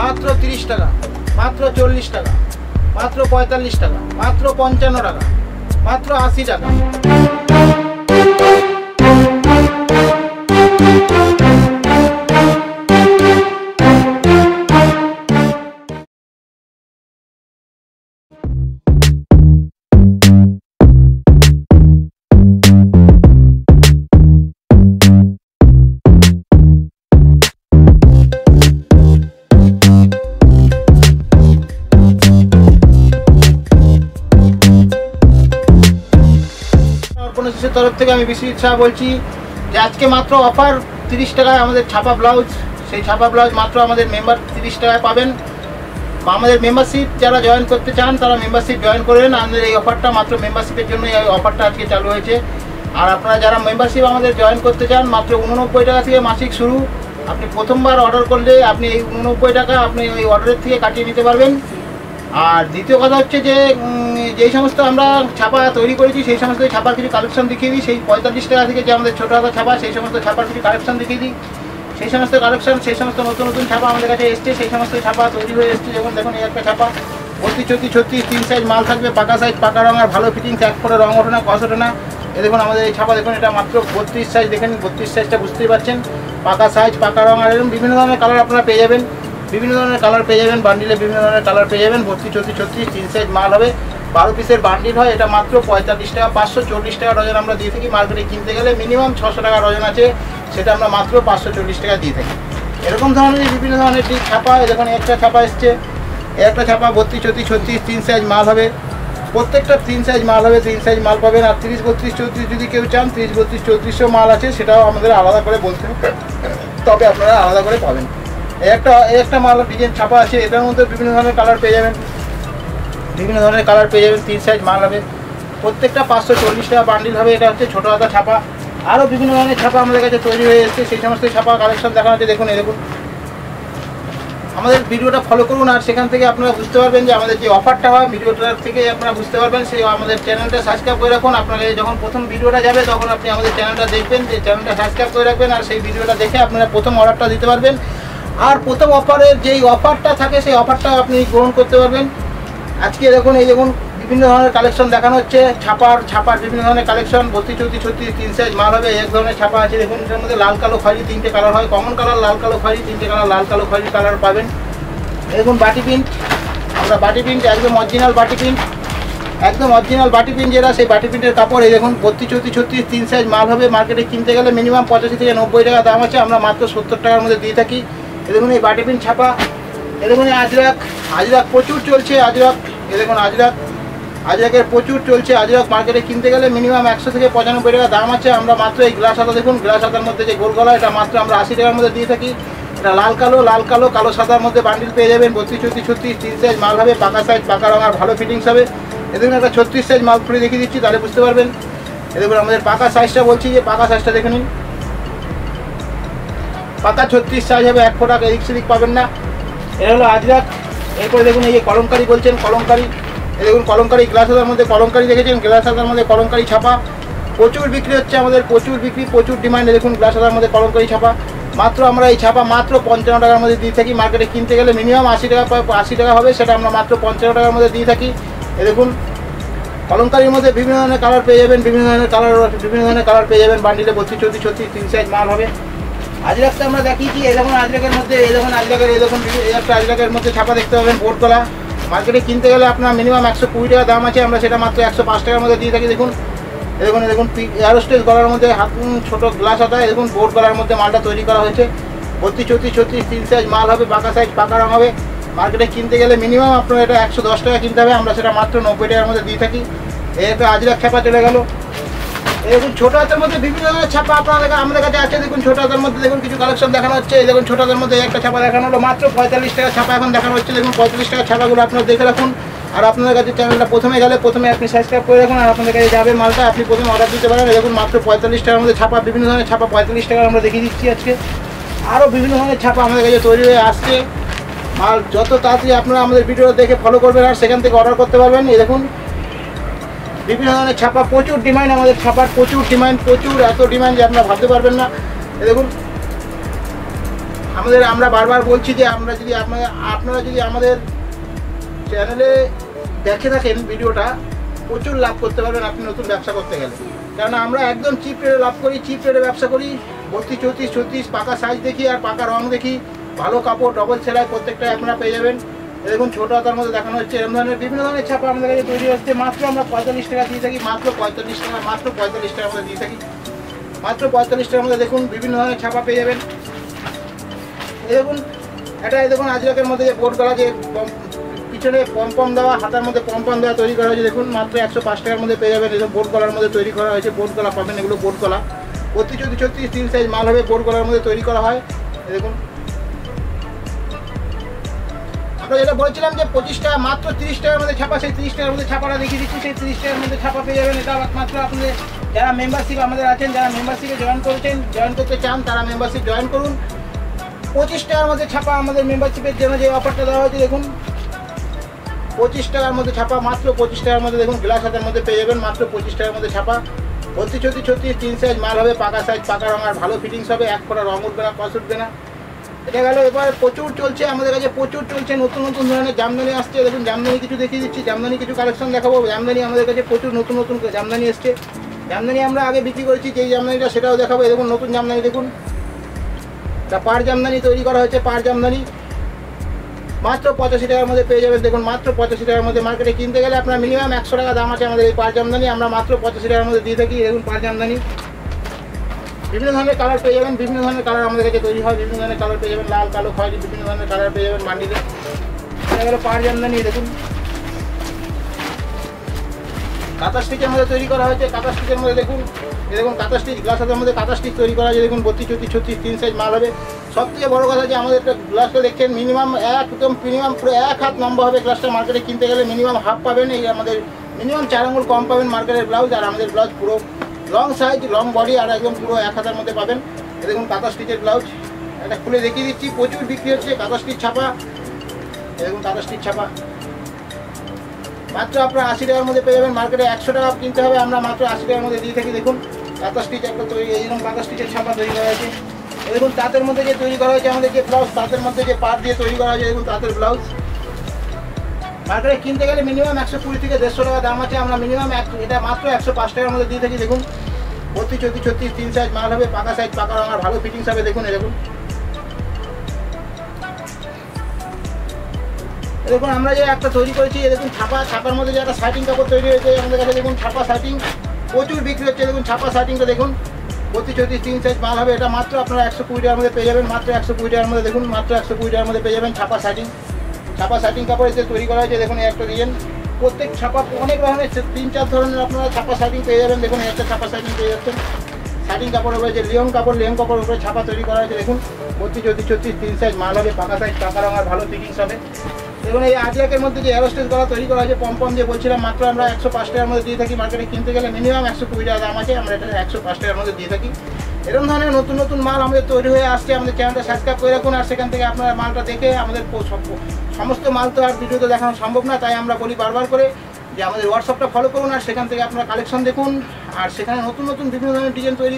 মাত্র 30 টাকা, মাত্র 40 টাকা, মাত্র 45 টাকা, মাত্র 55 টাকা, মাত্র 80 টাকা। তরফ থেকে আমি বিশ্বজিৎ শাহ বলছি যে আজকে মাত্র অফার 30 টাকায় আমাদের ছাপা ব্লাউজ। সেই ছাপা ব্লাউজ মাত্র আমাদের মেম্বার 30 টাকায় পাবেন। আমাদের মেম্বারশিপ যারা জয়েন করতে চান তারা মেম্বারশিপ জয়েন করবেন। আমাদের এই অফারটা মাত্র মেম্বারশিপের জন্য এই অফারটা আজকে চালু হয়েছে। আর আপনারা যারা মেম্বারশিপ আমাদের জয়েন করতে চান মাত্র 89 টাকা থেকে মাসিক শুরু। আপনি প্রথমবার অর্ডার করলে আপনি এই 89 টাকা আপনি ওই অর্ডারের থেকে কাটিয়ে নিতে পারবেন। আর দ্বিতীয় কথা হচ্ছে যে যেই সমস্ত আমরা ছাপা তৈরি করেছি সেই সমস্ত ছাপার কিছু কালেকশন দেখিয়ে দিই। সেই 45 টাকা থেকে যে আমাদের ছোটো হাতা ছাপা সেই সমস্ত ছাপার কিছু কালেকশন দেখিয়ে দিই। সেই সমস্ত কালেকশন সেই সমস্ত নতুন নতুন ছাপা আমাদের কাছে এসছে, সেই সমস্ত ছাপা তৈরি হয়ে এসছে। যেমন দেখুন এই একটা ছাপা 32, 34, 3 সাইজ মাল থাকবে, পাকা সাইজ, পাকা রঙ আর ভালো ফিটিংস, এক করে রঙ ওঠে না, কস ওঠে না। এ দেখুন আমাদের এই ছাপা দেখুন, এটা মাত্র 32 সাইজ। দেখেন 32 সাইজটা বুঝতেই পারছেন, পাকা সাইজ, পাকা রঙ আর এরকম বিভিন্ন ধরনের কালার আপনারা পেয়ে যাবেন। বিভিন্ন ধরনের কালার পেয়ে যাবেন, বান্ডিলে বিভিন্ন ধরনের কালার পেয়ে যাবেন। 32, 34, 36, 3 সাইজ মাল হবে, 12 পিসের বান্ডিল হয়। এটা মাত্র 45 টাকা, 540 টাকা ডজন আমরা দিয়ে থাকি। মার্কেটে কিনতে গেলে মিনিমাম 600 টাকা ডজন আছে, সেটা আমরা মাত্র 540 টাকা দিয়ে থাকি। এরকম ধরনের বিভিন্ন ধরনের ঠিক ছাপা, দেখুন একটা ছাপা এসছে, একটা ছাপা 32, 34, 36, 3 সাইজ মাল হবে। প্রত্যেকটা 3 সাইজ মাল হবে, 3 সাইজ মাল পাবেন। আর 30, 32, 34 যদি কেউ চান 30, 32, 3400 মাল আছে, সেটাও আমাদের আলাদা করে বলতে হবে, তবে আপনারা আলাদা করে পাবেন। একটা মাল ডিজাইন ছাপা আছে, এটার মধ্যে বিভিন্ন ধরনের কালার পেয়ে যাবেন, বিভিন্ন ধরনের কালার পেয়ে যাবেন। 3 সাইজ মাল হবে, প্রত্যেকটা 540 টাকা বান্ডিল হবে। এটা হচ্ছে ছোটো হাতা ছাপা। আরও বিভিন্ন ধরনের ছাপা আমাদের কাছে তৈরি হয়ে এসেছে, সেই সমস্ত ছাপা কালেকশন দেখানো হচ্ছে। দেখুন এই দেখুন, আমাদের ভিডিওটা ফলো করুন, আর সেখান থেকে আপনারা বুঝতে পারবেন যে আমাদের যে অফারটা হয় ভিডিওটার থেকে আপনারা বুঝতে পারবেন। সেই আমাদের চ্যানেলটা সাবস্ক্রাইব করে রাখুন। আপনারা যখন প্রথম ভিডিওটা যাবে তখন আপনি আমাদের চ্যানেলটা দেখবেন, যে চ্যানেলটা সাবস্ক্রাইব করে রাখবেন, আর সেই ভিডিওটা দেখে আপনারা প্রথম অর্ডারটা দিতে পারবেন। আর প্রথম অফারের যেই অফারটা থাকে সেই অফারটা আপনি গ্রহণ করতে পারবেন। আজকে দেখুন এই দেখুন বিভিন্ন ধরনের কালেকশন দেখানো হচ্ছে, ছাপার বিভিন্ন ধরনের কালেকশন। 32, 34, 36, 3 সাইজ মাল হবে। এক ধরনের ছাপা আছে দেখুন, এর মধ্যে লাল কালো খয়েরি 3টে কালার হয়, কমন কালার, লাল কালো খয়েরি 3টে কালার, লাল কালো খয়েরি কালার পাবেন। দেখুন বাটি প্রিন্ট, আমরা বাটি প্রিন্ট একদম অরিজিনাল বাটি প্রিন্ট, একদম অরিজিনাল বাটি প্রিন্ট যেটা, সেই বাটি প্রিন্টের কাপড়। এই দেখুন 32, 34, 36, 3 সাইজ মাল হবে। মার্কেটে কিনতে গেলে মিনিমাম 85 থেকে 90 টাকা দাম আছে, আমরা মাত্র 70 টাকার মধ্যে দিয়ে থাকি। এই দেখুন এই বাটি প্রিন্ট ছাপা। এই দেখুন আজরাক প্রচুর চলছে, আজরাক। এই দেখুন আজরাকের প্রচুর চলছে। আজরাক মার্কেটে কিনতে গেলে মিনিমাম 100 থেকে 95 টাকা দাম আছে, আমরা মাত্র এই গ্লাস হাতা দেখুন, গ্লাস হাতার মধ্যে যে গোল গলা, এটা মাত্র আমরা 80 টাকার মধ্যে দিয়ে থাকি। এটা লাল কালো কালো সাদার মধ্যে বান্ডিল পেয়ে যাবেন। 32, 34, 36, 3 সাইজ মাল হবে, পাকা সাইজ, পাকা রঙ আর ভালো ফিটিংস হবে। এই দেখুন একটা 36 সাইজ মাল খুলে দেখিয়ে দিচ্ছি, তাহলে বুঝতে পারবেন। এই দেখুন আমাদের পাকা সাইজটা বলছি, যে পাকা সাইজটা দেখে নিন, পাকা 36 সাইজ হবে, 1 ফোঁটা এদিক সেদিক পাবেন না। এটা হলো আজরাক। এরপরে দেখুন এই যে কলমকারি বলছেন, কলমকারি। এই দেখুন কলমকারি, গ্লাস হাতার মধ্যে কলমকারি দেখেছেন, গ্লাস হাতার মধ্যে কলমকারি ছাপা প্রচুর বিক্রি হচ্ছে আমাদের, প্রচুর বিক্রি, প্রচুর ডিমান্ড। দেখুন গ্লাস হাতার মধ্যে কলমকারি ছাপা, মাত্র আমরা এই ছাপা মাত্র 55 টাকার মধ্যে দিয়ে থাকি। মার্কেটে কিনতে গেলে মিনিমাম 80 টাকা হবে, সেটা আমরা মাত্র 55 টাকার মধ্যে দিয়ে থাকি। এই দেখুন কলমকারির মধ্যে বিভিন্ন ধরনের কালার পেয়ে যাবেন, বিভিন্ন ধরনের কালার পেয়ে যাবেন। বান্ডিলে 32, 34, 36, 3 সাইজ মাল হবে। আজরাকটা আমরা দেখিয়েছি। এই দেখুন আজরাকের মধ্যে, এই দেখুন একটা আজরাকের মধ্যে ছাপা দেখতে পাবেন, বোর্ড গলা। মার্কেটে কিনতে গেলে আপনার মিনিমাম 120 টাকা দাম আছে, আমরা সেটা মাত্র 105 টাকার মধ্যে দিয়ে থাকি। দেখুন দেখুন এয়ারোস্টেজ গলার মধ্যে হাত ছোট গ্লাস হাতা। দেখুন বোর্ড গলার মধ্যে মালটা তৈরি করা হয়েছে। 32, 34, 36, 3 সাইজ মাল হবে, পাকা সাইজ, পাকা রঙ হবে। মার্কেটে কিনতে গেলে মিনিমাম আপনার এটা 110 টাকা কিনতে হবে, আমরা সেটা মাত্র 90 টাকার মধ্যে দিয়ে থাকি। এই একটা আজরাক ছাপা চলে গেল। দেখুন ছোটো হাতের মধ্যে বিভিন্ন ধরনের ছাপা আমাদের কাছে আছে। দেখুন ছোটো হাতের মধ্যে দেখুন কিছু কালেকশন দেখানো হচ্ছে। এই দেখুন ছোটো হাতের মধ্যে একটা ছাপা দেখানো হলো, মাত্র 45 টাকা ছাপা এখন দেখানো হচ্ছে। দেখুন 45 টাকা ছাপাগুলো আপনারা দেখে রাখুন। আর আপনাদের কাছে চ্যানেলটা প্রথমে গেলে প্রথমে আপনি সাবস্ক্রাইব করে রাখুন, আর আপনাদের কাছে যাবে মালটা, আপনি প্রথমে অর্ডার দিতে পারেন। দেখুন মাত্র 45 টাকার মধ্যে ছাপা, বিভিন্ন ধরনের ছাপা 45 টাকা আমরা দেখিয়ে দিচ্ছি আজকে। আরও বিভিন্ন ধরনের ছাপা আমাদের কাছে তৈরি হয়ে আসছে। মাল যত তাড়াতাড়ি আপনারা আমাদের ভিডিওটা দেখে ফলো করবেন, আর সেখান থেকে অর্ডার করতে পারবেন। এই দেখুন বিভিন্ন ধরনের ছাপা, প্রচুর ডিমান্ড আমাদের ছাপার, প্রচুর ডিমান্ড, প্রচুর, এত ডিমান্ড যে আপনারা ভাবতে পারবেন না। এই দেখুন আমরা বারবার বলছি যে আপনারা যদি আমাদের চ্যানেলে দেখে থাকেন ভিডিওটা, প্রচুর লাভ করতে পারবেন আপনি নতুন ব্যবসা করতে গেলে। কেননা আমরা একদম চিপ রেটে লাভ করি, চিপ রেটে ব্যবসা করি। 32, 34, 36 পাকা সাইজ দেখি আর পাকা রং দেখি, ভালো কাপড়, ডবল সেলাই প্রত্যেকটাই আপনারা পেয়ে যাবেন। দেখুন ছোটো হাতার মধ্যে দেখানো হচ্ছে, এরকম ধরনের বিভিন্ন ধরনের ছাপা আমাদের কাছে তৈরি হচ্ছে। মাত্র আমরা 45 টাকা দিয়ে থাকি, মাত্র 45 টাকা, মাত্র 45 টাকার মধ্যে দিয়ে থাকি, মাত্র 45 টাকার মধ্যে। দেখুন বিভিন্ন ধরনের ছাপা পেয়ে যাবেন। দেখুন দেখুন আজরাকের মধ্যে যে বোর্ড গলা, যে পিছনে পম্পম দেওয়া, হাতার মধ্যে পম্পম দেওয়া তৈরি করা হয়েছে। দেখুন মাত্র 105 টাকার মধ্যে পেয়ে যাবেন। এরকম বোর্ড গলার মধ্যে তৈরি করা হয়েছে, বোর্ড গলা পাবেন, এগুলো বোর্ড গলা। 32, 34, 36 3 সাইজ মাল হবে, বোর্ড গলার মধ্যে তৈরি করা হয়। দেখুন আমরা যেটা বলেছিলাম যে 25 টাকা, মাত্র 30 টাকার মধ্যে ছাপা, সেই 30 টাকার মধ্যে ছাপাটা দেখিয়ে দিচ্ছি। সেই 30 টাকার মধ্যে ছাপা পেয়ে যাবেন। এটা মাত্র আপনাদের যারা মেম্বারশিপ আমাদের আছেন, যারা মেম্বারশিপে জয়েন করতে চান, তারা মেম্বারশিপ জয়েন করুন। 25 টাকার মধ্যে ছাপা আমাদের মেম্বারশিপের জন্য যে অফারটা দেওয়া হয়েছে, দেখুন 25 টাকার মধ্যে ছাপা, মাত্র 25 টাকার মধ্যে। দেখুন গ্লাস হাতের মধ্যে পেয়ে যাবেন, মাত্র 25 টাকার মধ্যে ছাপা। 32, 34, 36 3 সাইজ মাল হবে, পাকা সাইজ, পাকা রঙ আর ভালো ফিটিংস হবে, এক ফোঁটা রঙ উঠবে না, কস উঠবে না। এটা গেল। এবার প্রচুর চলছে আমাদের কাছে, প্রচুর চলছে নতুন নতুন ধরনের জামদানি আসছে। দেখুন জামদানি কিছু দেখিয়ে দিচ্ছি, জামদানি কিছু কালেকশন দেখাবো। জামদানি আমাদের কাছে প্রচুর নতুন নতুন জামদানি এসছে। জামদানি আমরা আগে বিক্রি করেছি, যেই জামদানিটা সেটাও দেখাবো। দেখুন নতুন জামদানি, দেখুন এটা পাড় জামদানি তৈরি করা হয়েছে, পাড় জামদানি মাত্র 85 টাকার মধ্যে পেয়ে যাবেন। দেখুন মাত্র 85 টাকার মধ্যে। মার্কেটে কিনতে গেলে আপনার মিনিমাম 100 টাকা দাম আছে আমাদের এই পাড় জামদানি, আমরা মাত্র 85 টাকার মধ্যে দিয়ে থাকি। দেখুন পাড় জামদানি বিভিন্ন ধরনের কালার পেয়ে যাবেন, বিভিন্ন ধরনের কালার আমাদের কাছে তৈরি হয়, বিভিন্ন ধরনের কালার পেয়ে যাবেন, লাল, কালো, খয়েরি, বিভিন্ন ধরনের কালার পেয়ে যাবেন বান্ডিলে। এটা গেল পাড় জামদানি। দেখুন কাঁথা স্টিচের মধ্যে তৈরি করা হয়েছে, কাঁথা স্টিচের মধ্যে দেখুন কাঁথা স্টিচ, গ্লাস হাতের মধ্যে কাঁথা স্টিচ তৈরি করা হয়েছে। দেখুন 32, 34, 36 3 সাইজ মাল হবে। সবথেকে বড় কথা যে আমাদের একটা গ্লাসটা দেখছেন, মিনিমাম পুরো 1 হাত লম্বা হবে গ্লাসটা। মার্কেটে কিনতে গেলে মিনিমাম হাফ পাবেন, এই আমাদের মিনিমাম 4 আঙুল কম পাবেন মার্কেটের ব্লাউজ। আর আমাদের ব্লাউজ পুরো লং সাইজ, লং বডি আর একদম পুরো 1 হাতের মধ্যে পাবেন। দেখুন কাঁথা স্টিচের ব্লাউজ, এটা খুলে দেখিয়ে দিচ্ছি। প্রচুর বিক্রি হচ্ছে কাঁথা স্টিচ ছাপা। দেখুন কাঁথা স্টিচ ছাপা মাত্র আপনার 80 টাকার মধ্যে পেয়ে যাবেন। মার্কেটে 100 টাকা কিনতে হবে, আমরা মাত্র 80 টাকার মধ্যে দিয়ে থাকি। দেখুন কাঁথা স্টিচ একটা তৈরি, এইরকম কাঁথা স্টিচের ছাপা তৈরি করা হয়েছে। দেখুন তাঁতের মধ্যে যে তৈরি করা হয়েছে আমাদের যে ব্লাউজ, তাঁতের মধ্যে যে পাড় দিয়ে তৈরি করা হয়েছে, দেখুন তাঁতের ব্লাউজ। মার্কেটে কিনতে গেলে মিনিমাম 120 থেকে 150 টাকা দাম আছে, আমরা মিনিমাম এটা মাত্র 105 টাকার মধ্যে দিয়ে থাকি। দেখুন 32, 34, 36 3 সাইজ মাল হবে, পাকা সাইজ, পাকা রঙ আর ভালো ফিটিংস হবে। দেখুন দেখুন দেখুন আমরা যে একটা তৈরি করেছি, দেখুন ছাপার মধ্যে যে একটা শার্টিং কাপড় তৈরি হয়েছে আমাদের কাছে। দেখুন ছাপা শার্টিং প্রচুর বিক্রি হচ্ছে। দেখুন ছাপা শার্টিংটা দেখুন 32, 34 3 সাইজ মাল হবে। এটা মাত্র আপনারা 120 টাকার মধ্যে পেয়ে যাবেন, মাত্র 120 টাকার মধ্যে। দেখুন মাত্র 120 টাকার মধ্যে পেয়ে যাবেন ছাপা শার্টিং কাপড় এতে তৈরি করা হয়েছে। দেখুন একটা ডিজাইন, প্রত্যেক ছাপা অনেক ধরনের 3-4 ধরনের আপনারা ছাপা শার্টিং পেয়ে যাবেন। দেখুন একটা ছাপা শার্টিং পেয়ে যাচ্ছেন। শার্টিং কাপড়ের উপরে যে লিওন কাপড়ের উপরে ছাপা তৈরি করা হয়েছে। দেখুন 32, 34, 36 3 সাইজ মাল হবে, পাকা সাইজ, পাকা রঙ আর ভালো ফিটিংস হবে। দেখুন এই আজরাকের মধ্যে যে এরোস্টেজ গলা তৈরি করা হয়েছে, পম্পম যে বলছিলাম, মাত্র আমরা 105 টাকার মধ্যে দিয়ে থাকি। মার্কেটে কিনতে গেলে মিনিমাম 120 টাকা দাম আছে, আমরা এটা 105 টাকার মধ্যে দিয়ে থাকি। এরকম ধরনের নতুন নতুন মাল আমাদের তৈরি হয়ে আসছে। আমাদের চ্যানেলটা সাবস্ক্রাইব করে রাখুন, আর সেখান থেকে আপনারা মালটা দেখে আমাদের সমস্ত মাল তো আর ভিডিওতে দেখানো সম্ভব না, তাই আমরা বলি বারবার করে যে আমাদের হোয়াটসঅ্যাপটা ফলো করুন, আর সেখান থেকে আপনারা কালেকশন দেখুন। আর সেখানে নতুন নতুন বিভিন্ন ধরনের ডিজাইন তৈরি